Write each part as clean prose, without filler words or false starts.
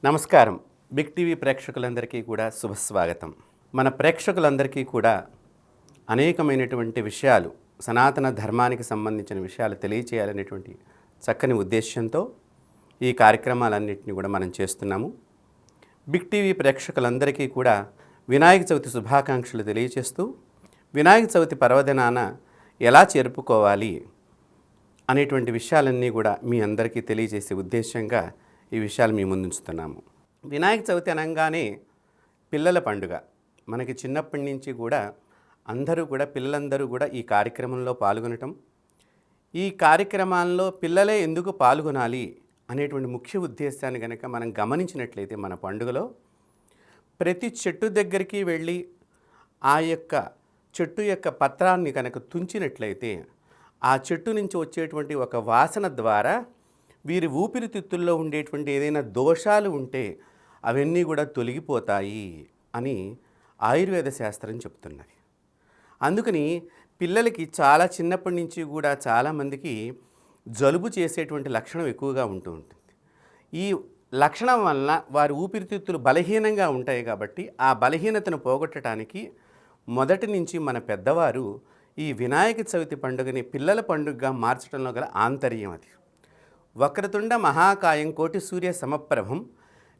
నమస్కారం. Big TV ప్రేక్షకులందరికీ కూడా శుభస్వాగతం. మన ప్రేక్షకులందరికీ కూడా అనేకమైనటువంటి విషయాలు, సనాతన ధర్మానికి సంబంధించిన విషయాలు తెలియచేయాలనేటువంటి చక్కని ఉద్దేశంతో ఈ కార్యక్రమాలన్నింటినీ కూడా మనం చేస్తున్నాము. బిగ్ టీవీ ప్రేక్షకులందరికీ కూడా వినాయక చవితి శుభాకాంక్షలు తెలియచేస్తూ, వినాయక చవితి పర్వదినాన ఎలా జరుపుకోవాలి అనేటువంటి విషయాలన్నీ కూడా మీ అందరికీ తెలియజేసే ఉద్దేశంగా ఈ విషయాలు మీ ముందుంచుతున్నాము. వినాయక చవితి అనగానే పిల్లల పండుగ. మనకి చిన్నప్పటి నుంచి కూడా పిల్లలందరూ కూడా ఈ కార్యక్రమంలో పాల్గొనటం, ఈ కార్యక్రమాల్లో పిల్లలే ఎందుకు పాల్గొనాలి అనేటువంటి ముఖ్య ఉద్దేశాన్ని కనుక మనం గమనించినట్లయితే, మన పండుగలో ప్రతి చెట్టు దగ్గరికి వెళ్ళి ఆ యొక్క చెట్టు యొక్క పత్రాన్ని కనుక తుంచినట్లయితే, ఆ చెట్టు నుంచి వచ్చేటువంటి ఒక వాసన ద్వారా వీరి ఊపిరితిత్తుల్లో ఉండేటువంటి ఏదైనా దోషాలు ఉంటే అవన్నీ కూడా తొలగిపోతాయి అని ఆయుర్వేద శాస్త్రం చెప్తున్నది. అందుకని పిల్లలకి చాలా చిన్నప్పటి నుంచి కూడా చాలామందికి జలుబు చేసేటువంటి లక్షణం ఎక్కువగా ఉంటుంది. ఈ లక్షణం వలన వారి ఊపిరితిత్తులు బలహీనంగా ఉంటాయి. కాబట్టి ఆ బలహీనతను పోగొట్టడానికి మొదటి నుంచి మన పెద్దవారు ఈ వినాయక చవితి పండుగని పిల్లల పండుగగా మార్చడంలో గల ఆంతర్యం అది. వక్రతుండ మహాకాయం కోటి సూర్య సమప్రభం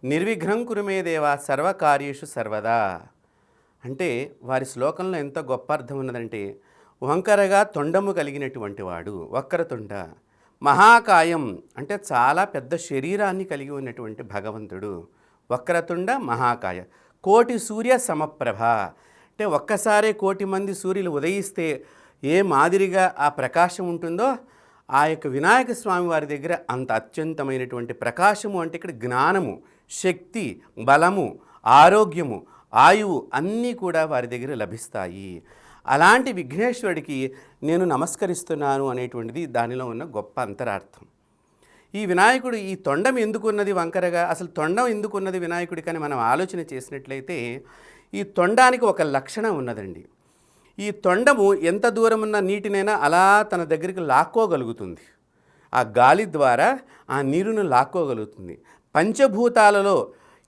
నిర్విఘ్నం కురుమే దేవా సర్వకార్యేషు సర్వదా అంటే వారి శ్లోకంలో ఎంత గొప్ప అర్థం ఉన్నదంటే, వంకరగా తొండము కలిగినటువంటి వాడు వక్రతుండ, మహాకాయం అంటే చాలా పెద్ద శరీరాన్ని కలిగి ఉన్నటువంటి భగవంతుడు వక్రతుండ మహాకాయ, కోటి సూర్య సమప్రభ అంటే ఒక్కసారే కోటి మంది సూర్యులు ఉదయిస్తే ఏ మాదిరిగా ఆ ప్రకాశం ఉంటుందో, ఆ యొక్క వినాయక స్వామి వారి దగ్గర అంత అత్యంతమైనటువంటి ప్రకాశము. అంటే ఇక్కడ జ్ఞానము, శక్తి, బలము, ఆరోగ్యము, ఆయువు అన్నీ కూడా వారి దగ్గర లభిస్తాయి. అలాంటి విఘ్నేశ్వరుడికి నేను నమస్కరిస్తున్నాను అనేటువంటిది దానిలో ఉన్న గొప్ప అంతరార్థం. ఈ వినాయకుడు ఈ తొండం ఎందుకున్నది వంకరగా, అసలు తొండం ఎందుకున్నది వినాయకుడి కానీ మనం ఆలోచన చేసినట్లయితే, ఈ తొండానికి ఒక లక్షణం ఉన్నదండి. ఈ తొండము ఎంత దూరం ఉన్న నీటినైనా అలా తన దగ్గరికి లాక్కోగలుగుతుంది. ఆ గాలి ద్వారా ఆ నీరును లాక్కోగలుగుతుంది. పంచభూతాలలో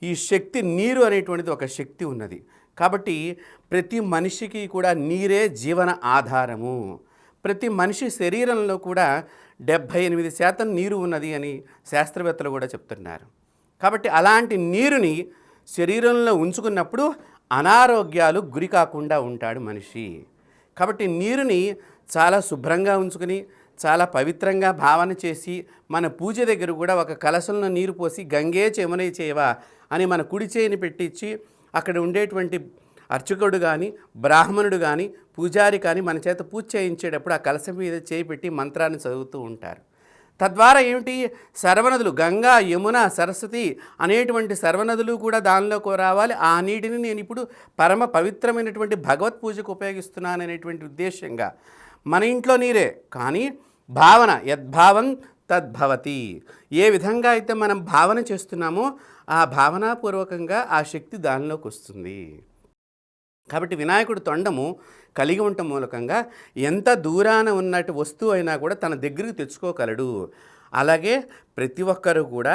ఈ శక్తి, నీరు అనేటువంటిది ఒక శక్తి ఉన్నది. కాబట్టి ప్రతి మనిషికి కూడా నీరే జీవన ఆధారము. ప్రతి మనిషి శరీరంలో కూడా 78% నీరు ఉన్నది అని శాస్త్రవేత్తలు కూడా చెప్తున్నారు. కాబట్టి అలాంటి నీరుని శరీరంలో ఉంచుకున్నప్పుడు అనారోగ్యాలు గురి కాకుండా ఉంటాడు మనిషి. కాబట్టి నీరుని చాలా శుభ్రంగా ఉంచుకుని, చాలా పవిత్రంగా భావన చేసి, మన పూజ దగ్గర కూడా ఒక కలశంలో నీరు పోసి గంగే చెమనే చేయవా అని మన కుడి చేయిని పెట్టించి, అక్కడ ఉండేటువంటి అర్చకుడు కానీ, బ్రాహ్మణుడు కానీ, పూజారి కానీ మన చేత పూజ చేయించేటప్పుడు ఆ కలశం మీద చేయి పెట్టి మంత్రాన్ని చదువుతూ ఉంటారు. తద్వారా ఏమిటి, సర్వనదులు గంగా, యమున, సరస్వతి అనేటువంటి సర్వనదులు కూడా దానిలోకి రావాలి. ఆ నీటిని నేను ఇప్పుడు పరమ పవిత్రమైనటువంటి భగవత్ పూజకు ఉపయోగిస్తున్నాను అనేటువంటి ఉద్దేశంగా మన ఇంట్లో నీరే, కానీ భావన యద్భావం తద్భవతి. ఏ విధంగా అయితే మనం భావన చేస్తున్నామో ఆ భావనాపూర్వకంగా ఆ శక్తి దానిలోకి వస్తుంది. కాబట్టి వినాయకుడు తొండము కలిగి ఉండటం మూలకంగా ఎంత దూరాన ఉన్నట్టు వస్తువు అయినా కూడా తన దగ్గరికి తెచ్చుకోగలడు. అలాగే ప్రతి ఒక్కరూ కూడా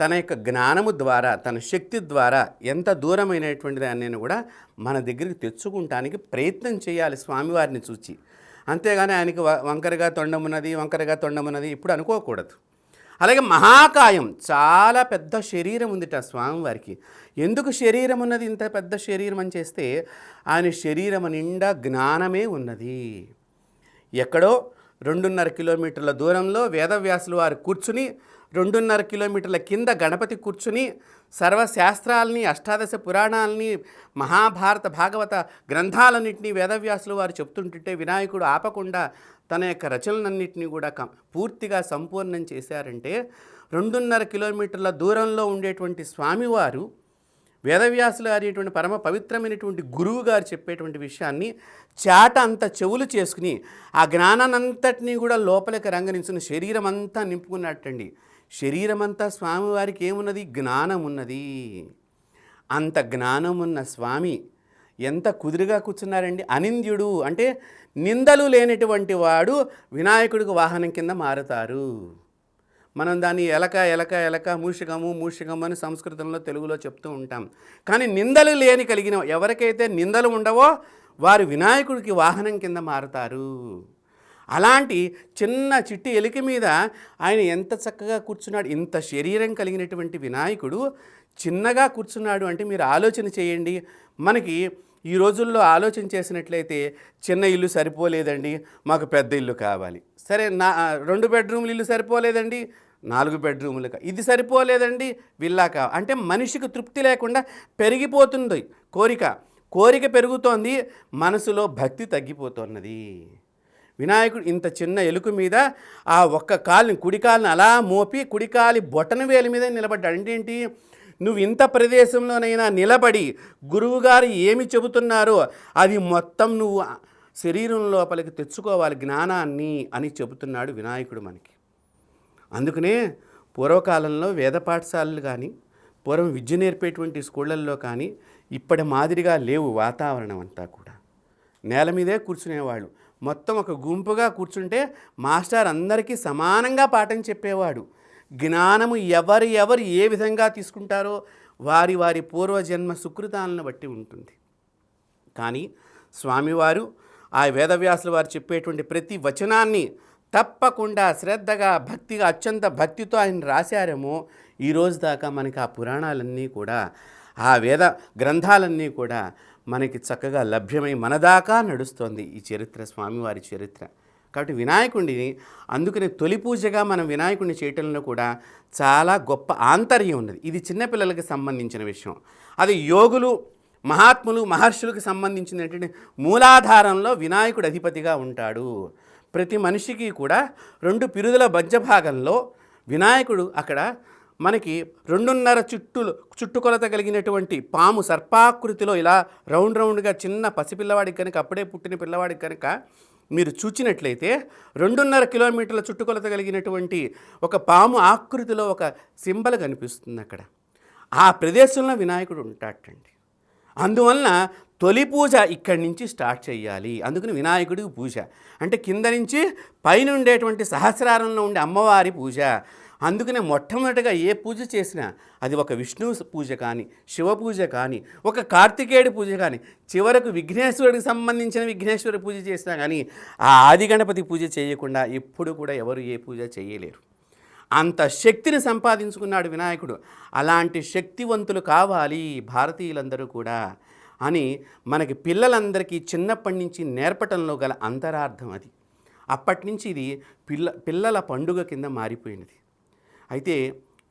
తన యొక్క జ్ఞానము ద్వారా, తన శక్తి ద్వారా ఎంత దూరమైనటువంటి దాన్ని కూడా మన దగ్గరికి తెచ్చుకుంటానికి ప్రయత్నం చేయాలి స్వామివారిని చూచి. అంతేగాని ఆయనకి వంకరగా తొండమున్నది ఇప్పుడు అనుకోకూడదు. అలాగే మహాకాయం, చాలా పెద్ద శరీరం ఉందిట స్వామివారికి. ఎందుకు శరీరం ఉన్నది, ఇంత పెద్ద శరీరం అని చేస్తే, ఆయన శరీరం నిండా జ్ఞానమే ఉన్నది. ఎక్కడో 2.5 కిలోమీటర్ల దూరంలో వేదవ్యాసులు వారు కూర్చుని, 2.5 కిలోమీటర్ల కింద గణపతి కూర్చుని సర్వశాస్త్రాలని, అష్టాదశ పురాణాలని, మహాభారత భాగవత గ్రంథాలన్నింటినీ వేదవ్యాసులు వారు చెప్తుంటుంటే వినాయకుడు ఆపకుండా తన యొక్క రచనలన్నింటినీ కూడా పూర్తిగా సంపూర్ణం చేశారంటే, 2.5 కిలోమీటర్ల దూరంలో ఉండేటువంటి స్వామివారు వేదవ్యాసులు అనేటువంటి పరమ పవిత్రమైనటువంటి గురువు గారు చెప్పేటువంటి విషయాన్ని చాట అంత చెవులు చేసుకుని ఆ జ్ఞానాన్నంతటినీ కూడా లోపలికి రంగనించుకుని శరీరం అంతా నింపుకున్నట్టండి. శరీరం అంతా స్వామివారికి ఏమున్నది, జ్ఞానం ఉన్నది. అంత జ్ఞానం ఉన్న స్వామి ఎంత కుదురుగా కూర్చున్నారండి. అనింద్యుడు అంటే నిందలు లేనటువంటి వాడు వినాయకుడికి వాహనం కింద మారుతారు. మనం దాన్ని ఎలక ఎలక ఎలక మూషికము మూషికము అని సంస్కృతంలో తెలుగులో చెప్తూ ఉంటాం. కానీ నిందలు లేని కలిగిన ఎవరికైతే నిందలు ఉండవో వారు వినాయకుడికి వాహనం కింద మారుతారు. అలాంటి చిన్న చిట్టి ఎలిక మీద ఆయన ఎంత చక్కగా కూర్చున్నాడు. ఇంత శరీరం కలిగినటువంటి వినాయకుడు చిన్నగా కూర్చున్నాడు అంటే మీరు ఆలోచన చేయండి. మనకి ఈ రోజుల్లో ఆలోచన చేసినట్లయితే చిన్న ఇల్లు సరిపోలేదండి, మాకు పెద్ద ఇల్లు కావాలి. సరే, 2 బెడ్రూమ్లు ఇల్లు సరిపోలేదండి, 4 బెడ్రూములు ఇది సరిపోలేదండి, విల్లా అంటే మనిషికి తృప్తి లేకుండా పెరిగిపోతుంది కోరిక పెరుగుతోంది, మనసులో భక్తి తగ్గిపోతున్నది. వినాయకుడు ఇంత చిన్న ఎలుక మీద ఆ ఒక్క కాలుని కుడి కాలుని అలా మోపి కుడికాలి బొటన వేలి మీద నిలబడ్డాడు. అంటే ఏంటి, నువ్వు ఇంత ప్రదేశంలోనైనా నిలబడి గురువుగారు ఏమి చెబుతున్నారో అది మొత్తం నువ్వు శరీరం లోపలికి తెచ్చుకోవాలి జ్ఞానాన్ని అని చెబుతున్నాడు వినాయకుడు మనకి. అందుకనే పూర్వకాలంలో వేద పాఠశాలలు కానీ పూర్వం విద్య నేర్పేటువంటి స్కూళ్ళల్లో కానీ ఇప్పటి మాదిరిగా లేవు. వాతావరణం అంతా కూడా నేల మీదే కూర్చునేవాళ్ళు. మొత్తం ఒక గుంపుగా కూర్చుంటే మాస్టర్ అందరికీ సమానంగా పాఠం చెప్పేవాడు. జ్ఞానము ఎవరు ఏ విధంగా తీసుకుంటారో వారి వారి పూర్వజన్మ సుకృతాలను బట్టి ఉంటుంది. కానీ స్వామివారు ఆ వేదవ్యాసుల వారు చెప్పేటువంటి ప్రతి వచనాన్ని తప్పకుండా శ్రద్ధగా భక్తిగా అత్యంత భక్తితో ఆయన రాశారేమో ఈరోజు దాకా మనకి ఆ పురాణాలన్నీ కూడా ఆ వేద గ్రంథాలన్నీ కూడా మనకి చక్కగా లభ్యమై మనదాకా నడుస్తోంది ఈ చరిత్ర, స్వామివారి చరిత్ర. కాబట్టి వినాయకుడిని అందుకని తొలి పూజగా మనం వినాయకుడిని చేయటంలో కూడా చాలా గొప్ప ఆంతర్యం ఉన్నది. ఇది చిన్నపిల్లలకి సంబంధించిన విషయం. అది యోగులు మహాత్ములు మహర్షులకు సంబంధించినటువంటి మూలాధారంలో వినాయకుడు అధిపతిగా ఉంటాడు. ప్రతి మనిషికి కూడా 2 పిరుదుల మధ్య భాగంలో వినాయకుడు అక్కడ మనకి 2.5 చుట్టుకొలత కలిగినటువంటి పాము సర్పాకృతిలో ఇలా రౌండ్గా చిన్న పసిపిల్లవాడికి కనుక అప్పుడే పుట్టిన పిల్లవాడికి కనుక మీరు చూచినట్లయితే 2.5 కిలోమీటర్ల చుట్టుకొలత కలిగినటువంటి ఒక పాము ఆకృతిలో ఒక సింబల్ కనిపిస్తుంది అక్కడ. ఆ ప్రదేశంలో వినాయకుడు ఉంటాటండి. అందువలన తొలి పూజ ఇక్కడి నుంచి స్టార్ట్ చేయాలి. అందుకని వినాయకుడికి పూజ అంటే కింద నుంచి పైన ఉండేటువంటి సహస్రారంలో ఉండే అమ్మవారి పూజ. అందుకనే మొట్టమొదటిగా ఏ పూజ చేసినా అది ఒక విష్ణు పూజ కానీ శివ పూజ కానీ ఒక కార్తికేయుడి పూజ కానీ చివరకు విఘ్నేశ్వరుడికి సంబంధించిన విఘ్నేశ్వరి పూజ చేసినా కానీ ఆ ఆది గణపతి పూజ చేయకుండా ఎప్పుడు కూడా ఎవరు ఏ పూజ చేయలేరు. అంత శక్తిని సంపాదించుకున్నాడు వినాయకుడు. అలాంటి శక్తివంతులు కావాలి భారతీయులందరూ కూడా అని మనకి పిల్లలందరికీ చిన్నప్పటి నుంచి నేర్పటంలో గల అంతరార్థం అది. అప్పటి నుంచి ఇది పిల్లల పండుగ కింద మారిపోయినది. అయితే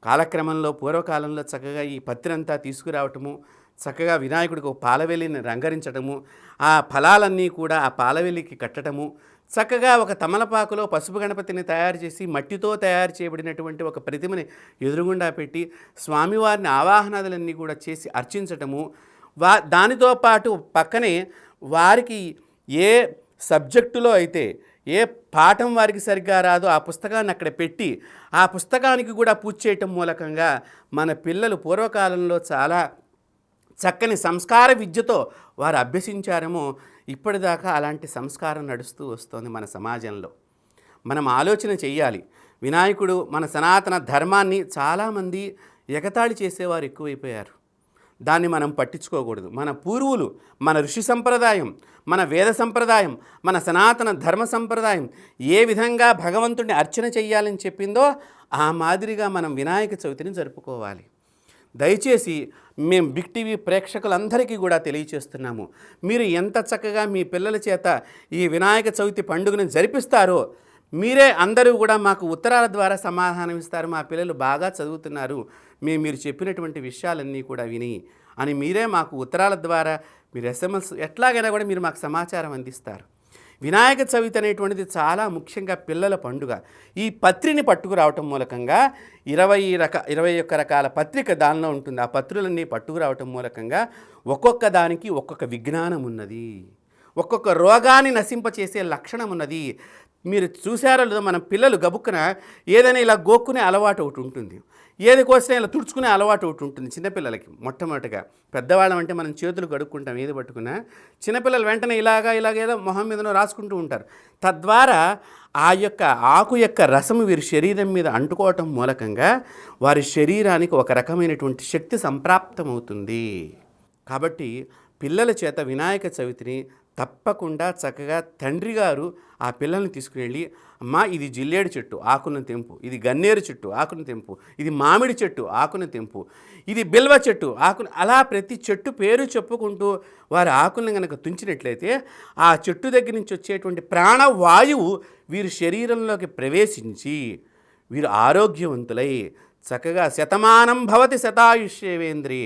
కాలక్రమంలో పూర్వకాలంలో చక్కగా ఈ పత్రంతా తీసుకురావటము, చక్కగా వినాయకుడికి ఒక పాలవెల్లిని రంగరించటము, ఆ ఫలాలన్నీ కూడా ఆ పాలవెల్లికి కట్టడము, చక్కగా ఒక తమలపాకులో పసుపు గణపతిని తయారు చేసి మట్టితో తయారు చేయబడినటువంటి ఒక ప్రతిమని ఎదురుగుండా పెట్టి స్వామివారిని ఆవాహనాదులన్నీ కూడా చేసి అర్చించటము, దానితో పాటు పక్కనే వారికి ఏ సబ్జెక్టులో అయితే ఏ పాఠం వారికి సరిగ్గా రాదో ఆ పుస్తకాన్ని అక్కడ పెట్టి ఆ పుస్తకానికి కూడా పూజ చేయటం మూలకంగా మన పిల్లలు పూర్వకాలంలో చాలా చక్కని సంస్కార విద్యతో వారు అభ్యసించారేమో ఇప్పటిదాకా అలాంటి సంస్కారం నడుస్తూ వస్తుంది మన సమాజంలో. మనం ఆలోచన చెయ్యాలి. వినాయకుడు మన సనాతన ధర్మాన్ని చాలామంది ఎగతాళి చేసేవారు ఎక్కువైపోయారు. దాన్ని మనం పట్టించుకోకూడదు. మన పూర్వులు, మన ఋషి సంప్రదాయం, మన వేద సంప్రదాయం, మన సనాతన ధర్మ సంప్రదాయం ఏ విధంగా భగవంతుడిని అర్చన చెయ్యాలని చెప్పిందో ఆ మాదిరిగా మనం వినాయక చవితిని జరుపుకోవాలి. దయచేసి మేము బిగ్ టీవీ ప్రేక్షకులందరికీ కూడా తెలియచేస్తున్నాము, మీరు ఎంత చక్కగా మీ పిల్లల చేత ఈ వినాయక చవితి పండుగను జరిపిస్తారో మీరే అందరూ కూడా మాకు ఉత్తరాల ద్వారా సమాధానం ఇస్తారు. మా పిల్లలు బాగా చదువుతున్నారు, మీరు చెప్పినటువంటి విషయాలన్నీ కూడా విని అని మీరే మాకు ఉత్తరాల ద్వారా మీరు SMS ఎట్లాగైనా కూడా మీరు మాకు సమాచారం అందిస్తారు. వినాయక చవితి అనేటువంటిది చాలా ముఖ్యంగా పిల్లల పండుగ. ఈ పత్రిని పట్టుకురావటం మూలకంగా 21 రకాల పత్రిక దానిలో ఉంటుంది. ఆ పత్రులన్నీ పట్టుకురావటం మూలకంగా ఒక్కొక్క దానికి ఒక్కొక్క విజ్ఞానం ఉన్నది, ఒక్కొక్క రోగాన్ని నశింపచేసే లక్షణం ఉన్నది. మీరు చూసారో లేదో మన పిల్లలు గబుక్కున ఏదైనా ఇలా గోక్కునే అలవాటు ఒకటి ఉంటుంది. ఏది కోసినా ఇలా తుడుచుకునే అలవాటు ఒకటి ఉంటుంది చిన్నపిల్లలకి. మొట్టమొదటిగా పెద్దవాళ్ళం అంటే మనం చేతులు కడుక్కుంటాం ఏది పట్టుకున్నా. చిన్నపిల్లలు వెంటనే ఇలాగ ఏదో మొహం మీదనో రాసుకుంటూ ఉంటారు. తద్వారా ఆ యొక్క ఆకు యొక్క రసము వీరి శరీరం మీద అంటుకోవటం మూలకంగా వారి శరీరానికి ఒక రకమైనటువంటి శక్తి సంప్రాప్తమవుతుంది. కాబట్టి పిల్లల చేత వినాయక చవితిని తప్పకుండా చక్కగా తండ్రి గారు ఆ పిల్లల్ని తీసుకుని వెళ్ళి, అమ్మా ఇది జిల్లేడు చెట్టు ఆకును తెంపు, ఇది గన్నేరు చెట్టు ఆకును తెంపు, ఇది మామిడి చెట్టు ఆకును తెంపు, ఇది బిల్వ చెట్టు ఆకును, అలా ప్రతి చెట్టు పేరు చెప్పుకుంటూ వారి ఆకులను కనుక తుంచినట్లయితే ఆ చెట్టు దగ్గర నుంచి వచ్చేటువంటి ప్రాణవాయువు వీరి శరీరంలోకి ప్రవేశించి వీరు ఆరోగ్యవంతులై చక్కగా శతమానం భవతి శతాయుష్యేవేంద్రి.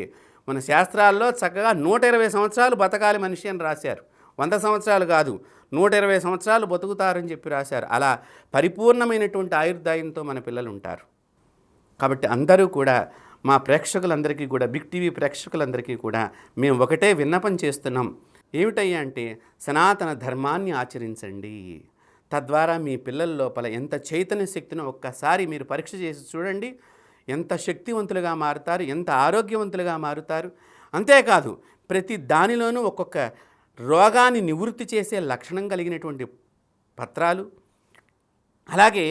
మన శాస్త్రాల్లో చక్కగా 120 సంవత్సరాలు బతకాలి మనిషి అని రాశారు. 100 సంవత్సరాలు కాదు, 120 సంవత్సరాలు బతుకుతారని చెప్పి రాశారు. అలా పరిపూర్ణమైనటువంటి ఆయుర్దాయంతో మన పిల్లలు ఉంటారు. కాబట్టి అందరూ కూడా మా ప్రేక్షకులందరికీ కూడా, బిగ్ టీవీ ప్రేక్షకులందరికీ కూడా మేము ఒకటే విన్నపం చేస్తున్నాం. ఏమిటయ్యా అంటే సనాతన ధర్మాన్ని ఆచరించండి. తద్వారా మీ పిల్లల లోపల ఎంత చైతన్య శక్తిని ఒక్కసారి మీరు పరీక్ష చేసి చూడండి. ఎంత శక్తివంతులుగా మారుతారు, ఎంత ఆరోగ్యవంతులుగా మారుతారు. అంతేకాదు ప్రతి దానిలోనూ ఒక్కొక్క రోగాన్ని నివృత్తి చేసే లక్షణం కలిగినటువంటి పత్రాలు. అలాగే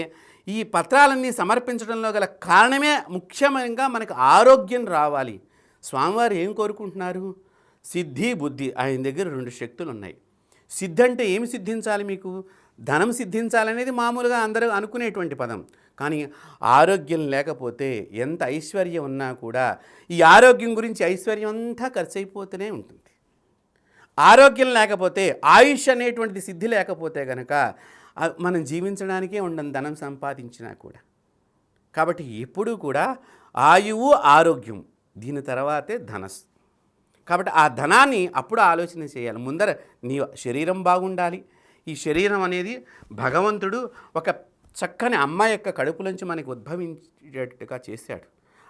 ఈ పత్రాలన్నీ సమర్పించడంలో గల కారణమే ముఖ్యంగా మనకు ఆరోగ్యం రావాలి. స్వామివారు ఏం కోరుకుంటున్నారు? సిద్ధి బుద్ధి. ఆయన దగ్గర 2 శక్తులు ఉన్నాయి. సిద్ధి అంటే ఏమి సిద్ధించాలి? మీకు ధనం సిద్ధించాలనేది మామూలుగా అందరూ అనుకునేటువంటి పదం. కానీ ఆరోగ్యం లేకపోతే ఎంత ఐశ్వర్యం ఉన్నా కూడా ఈ ఆరోగ్యం గురించి ఐశ్వర్యం అంతా ఖర్చు అయిపోతూనే ఉంటుంది. ఆరోగ్యం లేకపోతే, ఆయుష్ అనేటువంటిది సిద్ధి లేకపోతే కనుక మనం జీవించడానికే ఉండదు ధనం సంపాదించినా కూడా. కాబట్టి ఎప్పుడూ కూడా ఆయువు ఆరోగ్యం, దీని తర్వాతే ధనస్సు. కాబట్టి ఆ ధనాన్ని అప్పుడు ఆలోచన చేయాలి. ముందర నీ శరీరం బాగుండాలి. ఈ శరీరం అనేది భగవంతుడు ఒక చక్కని అమ్మ యొక్క కడుపులోంచి మనకి ఉద్భవించేట్టుగా చేశాడు.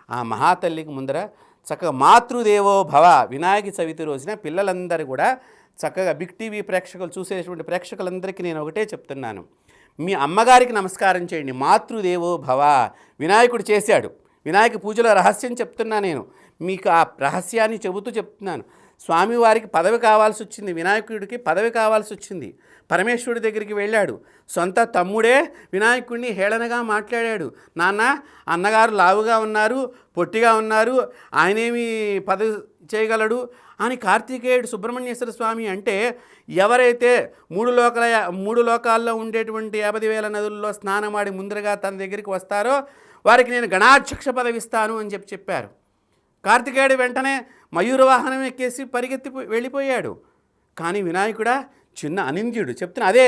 ఆ మహాతల్లికి ముందర చక్కగా మాతృదేవో భవ. వినాయక చవితి రోజున పిల్లలందరూ కూడా చక్కగా బిగ్ టీవీ ప్రేక్షకులు చూసేటువంటి ప్రేక్షకులందరికీ నేను ఒకటే చెప్తున్నాను, మీ అమ్మగారికి నమస్కారం చేయండి. మాతృదేవో భవ వినాయకుడు చేశాడు. వినాయక పూజలో రహస్యం చెప్తున్నా నేను మీకు, ఆ రహస్యాన్ని చెప్తున్నాను. స్వామివారికి పదవి కావాల్సి వచ్చింది, వినాయకుడికి పదవి కావాల్సి వచ్చింది. పరమేశ్వరుడి దగ్గరికి వెళ్ళాడు. సొంత తమ్ముడే వినాయకుడిని హేళనగా మాట్లాడాడు. నాన్న, అన్నగారు లావుగా ఉన్నారు, పొట్టిగా ఉన్నారు, ఆయనేమి పదవి చేయగలడు అని కార్తికేయుడు సుబ్రహ్మణ్యేశ్వర స్వామి అంటే, ఎవరైతే మూడు లోకాల్లో ఉండేటువంటి 50,000 నదుల్లో స్నానమాడి ముందరగా తన దగ్గరికి వస్తారో వారికి నేను గణాధ్యక్ష పదవి ఇస్తాను అని చెప్పారు. కార్తికేయుడు వెంటనే మయూర వాహనం ఎక్కేసి పరిగెత్తి వెళ్ళిపోయాడు. కానీ వినాయకుడా చిన్న అనింద్యుడు చెప్తున్నా, అదే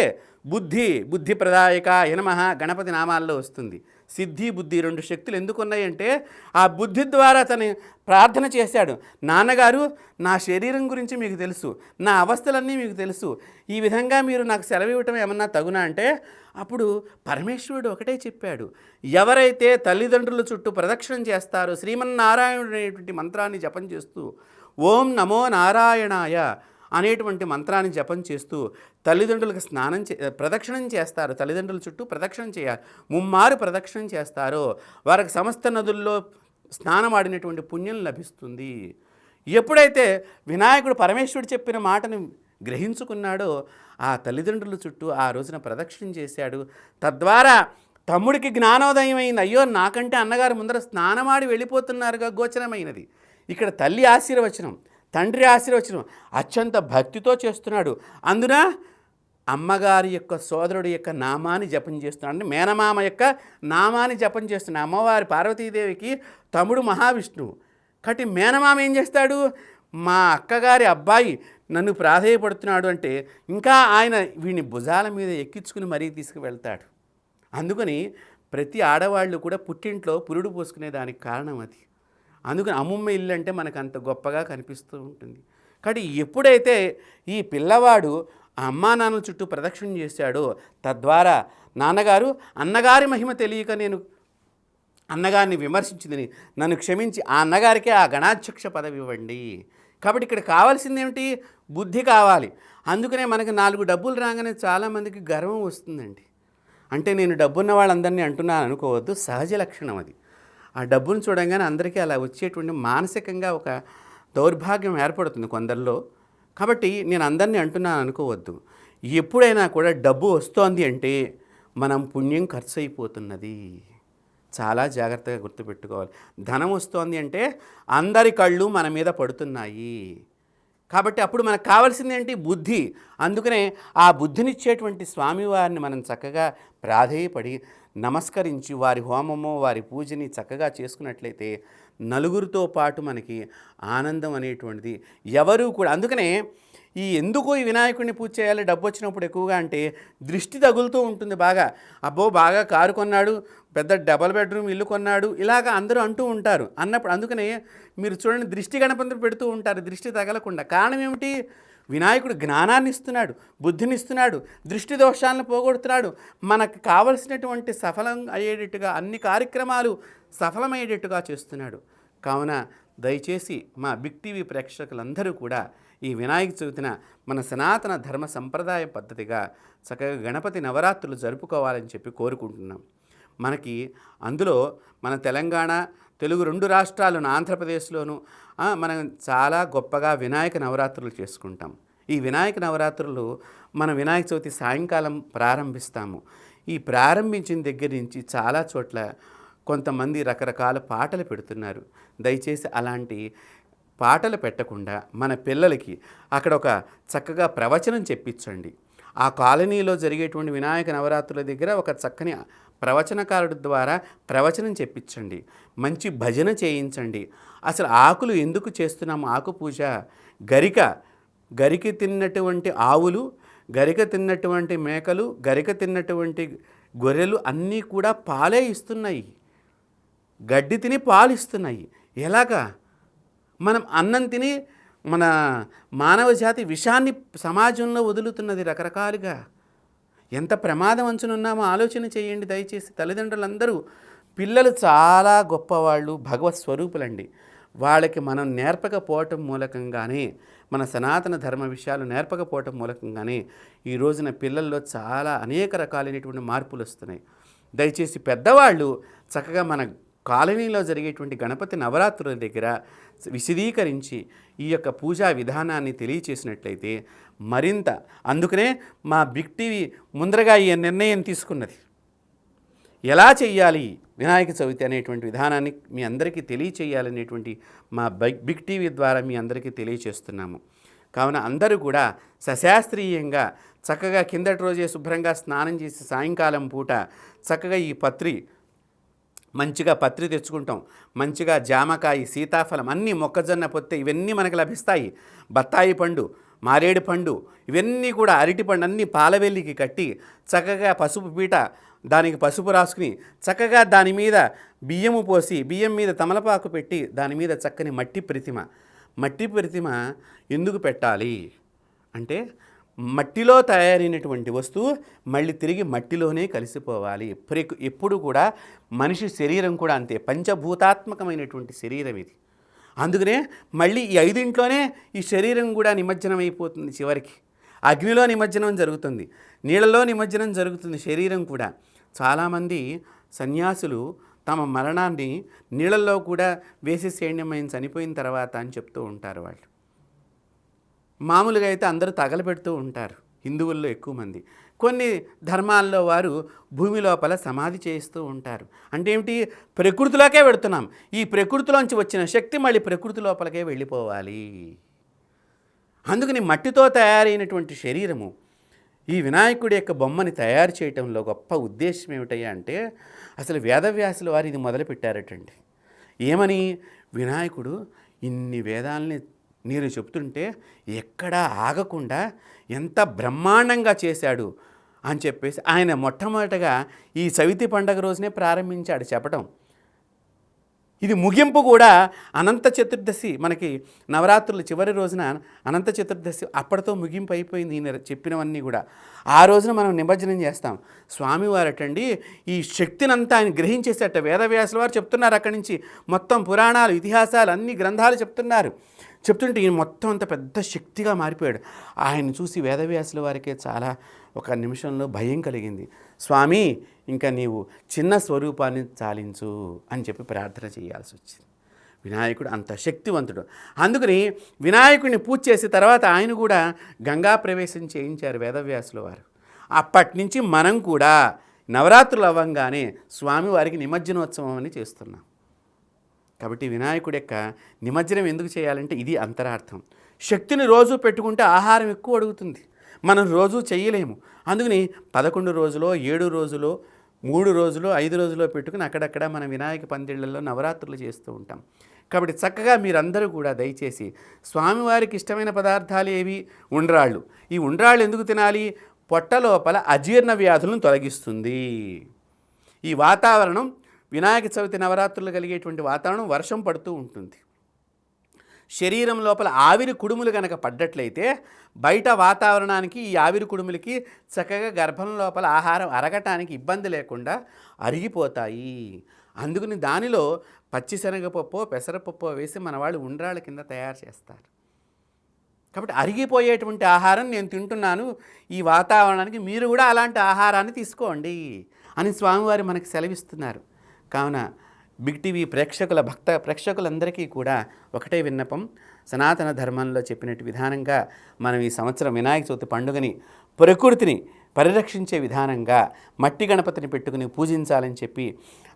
బుద్ధి ప్రదాయక నమః గణపతి నామాల్లో వస్తుంది. సిద్ధి బుద్ధి 2 శక్తులు ఎందుకు ఉన్నాయంటే ఆ బుద్ధి ద్వారా తను ప్రార్థన చేశాడు. నాన్నగారు, నా శరీరం గురించి మీకు తెలుసు, నా అవస్థలన్నీ మీకు తెలుసు, ఈ విధంగా మీరు నాకు సెలవు ఇవ్వటం ఏమన్నా తగునా అంటే అప్పుడు పరమేశ్వరుడు ఒకటే చెప్పాడు, ఎవరైతే తల్లిదండ్రుల చుట్టూ ప్రదక్షిణం చేస్తారో శ్రీమన్నారాయణుడు అనేటువంటి మంత్రాన్ని జపం చేస్తూ ఓం నమో నారాయణాయ అనేటువంటి మంత్రాన్ని జపం చేస్తూ తల్లిదండ్రులకు ప్రదక్షిణం చేస్తారు. తల్లిదండ్రుల చుట్టూ ప్రదక్షిణం చేయాలి. 3 మారు ప్రదక్షిణం చేస్తారో వారికి సమస్త నదుల్లో స్నానమాడినటువంటి పుణ్యం లభిస్తుంది. ఎప్పుడైతే వినాయకుడు పరమేశ్వరుడు చెప్పిన మాటను గ్రహించుకున్నాడో ఆ తల్లిదండ్రుల చుట్టూ ఆ రోజున ప్రదక్షిణం చేశాడు. తద్వారా తమ్ముడికి జ్ఞానోదయం అయింది. అయ్యో, నాకంటే అన్నగారు ముందర స్నానమాడి వెళ్ళిపోతున్నారుగా గోచరమైనది. ఇక్కడ తల్లి ఆశీర్వచనం, తండ్రి ఆశీర్వచనం అత్యంత భక్తితో చేస్తున్నాడు. అందున అమ్మగారి యొక్క సోదరుడి యొక్క నామాన్ని జపం చేస్తున్నాడు. అంటే మేనమామ యొక్క నామాన్ని జపం చేస్తున్నాడు. అమ్మవారి పార్వతీదేవికి తమ్ముడు మహావిష్ణువు. కాబట్టి మేనమామ ఏం చేస్తాడు, మా అక్కగారి అబ్బాయి నన్ను ప్రాధేయపడుతున్నాడు అంటే ఇంకా ఆయన వీడిని భుజాల మీద ఎక్కించుకుని మరీ తీసుకువెళ్తాడు. అందుకని ప్రతి ఆడవాళ్ళు కూడా పుట్టింట్లో పురుడు పోసుకునే దానికి కారణం అది. అందుకని అమ్మమ్మ ఇల్లు అంటే మనకు అంత గొప్పగా కనిపిస్తూ ఉంటుంది. కాబట్టి ఎప్పుడైతే ఈ పిల్లవాడు ఆ అమ్మా నాన్నల చుట్టూ ప్రదక్షిణ చేశాడో తద్వారా నాన్నగారు అన్నగారి మహిమ తెలియక నేను అన్నగారిని విమర్శించిందని నన్ను క్షమించి ఆ అన్నగారికే ఆ గణాధ్యక్ష పదవి ఇవ్వండి. కాబట్టి ఇక్కడ కావాల్సింది ఏమిటి, బుద్ధి కావాలి. అందుకనే మనకు 4 డబ్బులు రాగానే చాలామందికి గర్వం వస్తుందండి. అంటే నేను డబ్బున్న వాళ్ళందరినీ అంటున్నాను అనుకోవద్దు, సహజ లక్షణం అది. ఆ డబ్బును చూడంగానే అందరికీ అలా వచ్చేటువంటి మానసికంగా ఒక దౌర్భాగ్యం ఏర్పడుతుంది కొందరిలో. కాబట్టి నేను అందరినీ అంటున్నాను అనుకోవద్దు. ఎప్పుడైనా కూడా డబ్బు వస్తోంది అంటే మనం పుణ్యం ఖర్చు అయిపోతున్నది. చాలా జాగ్రత్తగా గుర్తుపెట్టుకోవాలి. ధనం వస్తోంది అంటే అందరి కళ్ళు మన మీద పడుతున్నాయి. కాబట్టి అప్పుడు మనకు కావాల్సింది ఏంటి? బుద్ధి. అందుకనే ఆ బుద్ధినిచ్చేటువంటి స్వామివారిని మనం చక్కగా ప్రాధేయపడి నమస్కరించి వారి హోమమో వారి పూజని చక్కగా చేసుకున్నట్లయితే నలుగురితో పాటు మనకి ఆనందం అనేటువంటిది ఎవరు కూడా. అందుకనే ఎందుకు ఈ వినాయకుడిని పూజ చేయాలి డబ్బు వచ్చినప్పుడు ఎక్కువగా అంటే దృష్టి తగులుతూ ఉంటుంది బాగా. అబ్బో బాగా కారు కొన్నాడు, పెద్ద డబల్ బెడ్రూమ్ ఇల్లు కొన్నాడు, ఇలాగ అందరూ అంటూ ఉంటారు. అన్నప్పుడు అందుకనే మీరు చూడండి దృష్టి గణపతి పెడుతూ ఉంటారు దృష్టి తగలకుండా. కారణం ఏమిటి? వినాయకుడు జ్ఞానాన్ని ఇస్తున్నాడు, బుద్ధిని ఇస్తున్నాడు, దృష్టి దోషాలను పోగొడుతున్నాడు. మనకు కావలసినటువంటి సఫలం అయ్యేటట్టుగా అన్ని కార్యక్రమాలు సఫలమయ్యేటట్టుగా చేస్తున్నాడు. కావున దయచేసి మా బిగ్ టీవీ ప్రేక్షకులందరూ కూడా ఈ వినాయక చవితిన మన సనాతన ధర్మ సంప్రదాయ పద్ధతిగా చక్కగా గణపతి నవరాత్రులు జరుపుకోవాలని చెప్పి కోరుకుంటున్నాం. మనకి అందులో మన తెలంగాణ, తెలుగు 2 రాష్ట్రాలను ఆంధ్రప్రదేశ్లోను మనం చాలా గొప్పగా వినాయక నవరాత్రులు చేసుకుంటాం. ఈ వినాయక నవరాత్రులు మన వినాయక చవితి సాయంకాలం ప్రారంభిస్తాము. ఈ ప్రారంభించిన దగ్గర నుంచి చాలా చోట్ల కొంతమంది రకరకాల పాటలు పెడుతున్నారు. దయచేసి అలాంటి పాటలు పెట్టకుండా మన పిల్లలకి అక్కడ ఒక చక్కగా ప్రవచనం చెప్పించండి. ఆ కాలనీలో జరిగేటువంటి వినాయక నవరాత్రుల దగ్గర ఒక చక్కని ప్రవచనకారుడి ద్వారా ప్రవచనం చెప్పించండి. మంచి భజన చేయించండి. అసలు ఆకులు ఎందుకు చేస్తున్నాము? ఆకు పూజ గరిక తిన్నటువంటి ఆవులు, గరిక తిన్నటువంటి మేకలు, గరిక తిన్నటువంటి గొర్రెలు అన్నీ కూడా పాలే ఇస్తున్నాయి. గడ్డి తిని పాలు ఇస్తున్నాయి. ఎలాగా? మనం అన్నం తిని మన మానవ జాతి విషాన్ని సమాజంలో వదులుతున్నది రకరకాలుగా. ఎంత ప్రమాదం అంచునున్నామో ఆలోచన చేయండి దయచేసి. తల్లిదండ్రులందరూ పిల్లలు చాలా గొప్పవాళ్ళు, భగవత్ స్వరూపులండి. వాళ్ళకి మనం నేర్పకపోవటం మూలకంగానే, మన సనాతన ధర్మ విషయాలు నేర్పకపోవటం మూలకంగానే ఈ రోజున పిల్లల్లో చాలా అనేక రకాలైనటువంటి మార్పులు వస్తున్నాయి. దయచేసి పెద్దవాళ్ళు చక్కగా మన కాలనీలో జరిగేటువంటి గణపతి నవరాత్రుల దగ్గర విశదీకరించి ఈ యొక్క పూజా విధానాన్ని తెలియచేసినట్లయితే మరింత. అందుకనే మా బిగ్ టీవీ ముందరగా ఈ నిర్ణయం తీసుకున్నది. ఎలా చెయ్యాలి వినాయక చవితి అనేటువంటి విధానాన్ని మీ అందరికీ తెలియచేయాలనేటువంటి మా బిగ్ టీవీ ద్వారా మీ అందరికీ తెలియచేస్తున్నాము. కావున అందరూ కూడా సశాస్త్రీయంగా చక్కగా కిందటి రోజే శుభ్రంగా స్నానం చేసి సాయంకాలం పూట చక్కగా ఈ మంచిగా పత్రి తెచ్చుకుంటాం. మంచిగా జామకాయ, సీతాఫలం, అన్నీ, మొక్కజొన్న పొత్తు ఇవన్నీ మనకు లభిస్తాయి. బత్తాయి పండు, మారేడు పండు, ఇవన్నీ కూడా అరటి పండు అన్నీ పాలవెల్లికి కట్టి చక్కగా పసుపు పీట, దానికి పసుపు రాసుకుని చక్కగా దాని మీద బియ్యము పోసి, బియ్యం మీద తమలపాకు పెట్టి దాని మీద చక్కని మట్టి ప్రతిమ ఎందుకు పెట్టాలి అంటే మట్టిలో తయారైనటువంటి వస్తువు మళ్ళీ తిరిగి మట్టిలోనే కలిసిపోవాలి. ఎప్పుడు కూడా మనిషి శరీరం కూడా అంతే, పంచభూతాత్మకమైనటువంటి శరీరం ఇది. అందుకనే మళ్ళీ ఈ 5 ఈ శరీరం కూడా నిమజ్జనం అయిపోతుంది. చివరికి అగ్నిలో నిమజ్జనం జరుగుతుంది, నీళ్ళలో నిమజ్జనం జరుగుతుంది శరీరం కూడా. చాలామంది సన్యాసులు తమ మరణాన్ని నీళ్ళల్లో కూడా వేసేసేయండి చనిపోయిన తర్వాత అని చెప్తూ ఉంటారు. వాళ్ళు మామూలుగా అయితే అందరూ తగలబెడుతూ ఉంటారు, హిందువుల్లో ఎక్కువ మంది. కొన్ని ధర్మాల్లో వారు భూమి లోపల సమాధి చేస్తూ ఉంటారు. అంటే ఏమిటి? ప్రకృతిలోకే పెడుతున్నాం. ఈ ప్రకృతిలోంచి వచ్చిన శక్తి మళ్ళీ ప్రకృతి లోపలకే వెళ్ళిపోవాలి. అందుకని మట్టితో తయారైనటువంటి శరీరము ఈ వినాయకుడి యొక్క బొమ్మని తయారు చేయటంలో గొప్ప ఉద్దేశం ఏమిటయ్యా అంటే అసలు వేదవ్యాసుల వారు ఇది మొదలుపెట్టారటండి. ఏమని? వినాయకుడు ఇన్ని వేదాలని మీరు చెప్తుంటే ఎక్కడా ఆగకుండా ఎంత బ్రహ్మాండంగా చేశాడు అని చెప్పేసి ఆయన మొట్టమొదటగా ఈ చవితి పండగ రోజునే ప్రారంభించాడు చెప్పడం. ఇది ముగింపు కూడా అనంత చతుర్దశి, మనకి నవరాత్రులు చివరి రోజున అనంత చతుర్దశి, అప్పటితో ముగింపు అయిపోయింది ఈయన చెప్పినవన్నీ కూడా. ఆ రోజున మనం నిమజ్జనం చేస్తాం. స్వామివారటండి ఈ శక్తినంతా ఆయన గ్రహించేసేట. వేదవ్యాసుల వారు చెప్తున్నారు, అక్కడి నుంచి మొత్తం పురాణాలు, ఇతిహాసాలు, అన్ని గ్రంథాలు చెప్తుంటే ఈయన మొత్తం అంత పెద్ద శక్తిగా మారిపోయాడు. ఆయన చూసి వేదవ్యాసుల వారికే చాలా ఒక నిమిషంలో భయం కలిగింది. స్వామి ఇంకా నీవు చిన్న స్వరూపాన్ని చాలించు అని చెప్పి ప్రార్థన చేయాల్సి వచ్చింది. వినాయకుడు అంత శక్తివంతుడు. అందుకని వినాయకుడిని పూజ చేసిన తర్వాత ఆయన కూడా గంగా ప్రవేశం చేయించారు వేదవ్యాసుల వారు. అప్పటి నుంచి మనం కూడా నవరాత్రులు అవ్వంగానే స్వామివారికి నిమజ్జనోత్సవం అని చేస్తున్నాం. కాబట్టి వినాయకుడి యొక్క నిమజ్జనం ఎందుకు చేయాలంటే ఇది అంతరార్థం. శక్తిని రోజు పెట్టుకుంటే ఆహారం ఎక్కువ అడుగుతుంది, మనం రోజు చేయలేము. అందుకని 11 రోజులో 7 రోజులో 3 రోజులో 5 రోజులో పెట్టుకుని అక్కడక్కడ మన వినాయక పందిళ్ళల్లో నవరాత్రులు చేస్తూ ఉంటాం. కాబట్టి చక్కగా మీరందరూ కూడా దయచేసి స్వామివారికి ఇష్టమైన పదార్థాలు ఏవి? ఉండ్రాళ్ళు. ఈ ఉండ్రాళ్ళు ఎందుకు తినాలి? పొట్ట లోపల అజీర్ణ వ్యాధులను తొలగిస్తుంది. ఈ వాతావరణం వినాయక చవితి నవరాత్రులు కలిగేటువంటి వాతావరణం వర్షం పడుతూ ఉంటుంది. శరీరం లోపల ఆవిరి కుడుములు కనుక పడ్డట్లయితే బయట వాతావరణానికి ఈ ఆవిరి కుడుములకి చక్కగా గర్భం లోపల ఆహారం అరగటానికి ఇబ్బంది లేకుండా అరిగిపోతాయి. అందుకని దానిలో పచ్చిశనగపప్పు పెసరపప్పు వేసి మన వాళ్ళు ఉండ్రాళ్ళ కింద తయారు చేస్తారు. కాబట్టి అరిగిపోయేటువంటి ఆహారం నేను తింటున్నాను, ఈ వాతావరణానికి మీరు కూడా అలాంటి ఆహారాన్ని తీసుకోండి అని స్వామివారు మనకి సెలవిస్తున్నారు. కావున బిగ్ టీవీ భక్త ప్రేక్షకులందరికీ కూడా ఒకటే విన్నపం, సనాతన ధర్మంలో చెప్పినట్టు విధానంగా మనం ఈ సంవత్సరం వినాయక చవితి పండుగని ప్రకృతిని పరిరక్షించే విధానంగా మట్టి గణపతిని పెట్టుకుని పూజించాలని చెప్పి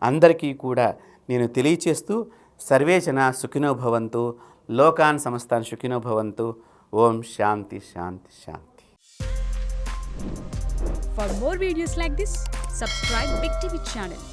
అందరికీ కూడా నేను తెలియచేస్తూ, సర్వే జనా సుఖినో భవంతు, లోకాన్ సమస్తాన్ సుఖినో భవంతు. ఓం శాంతి శాంతి శాంతి. For more videos like this, subscribe Big TV channel.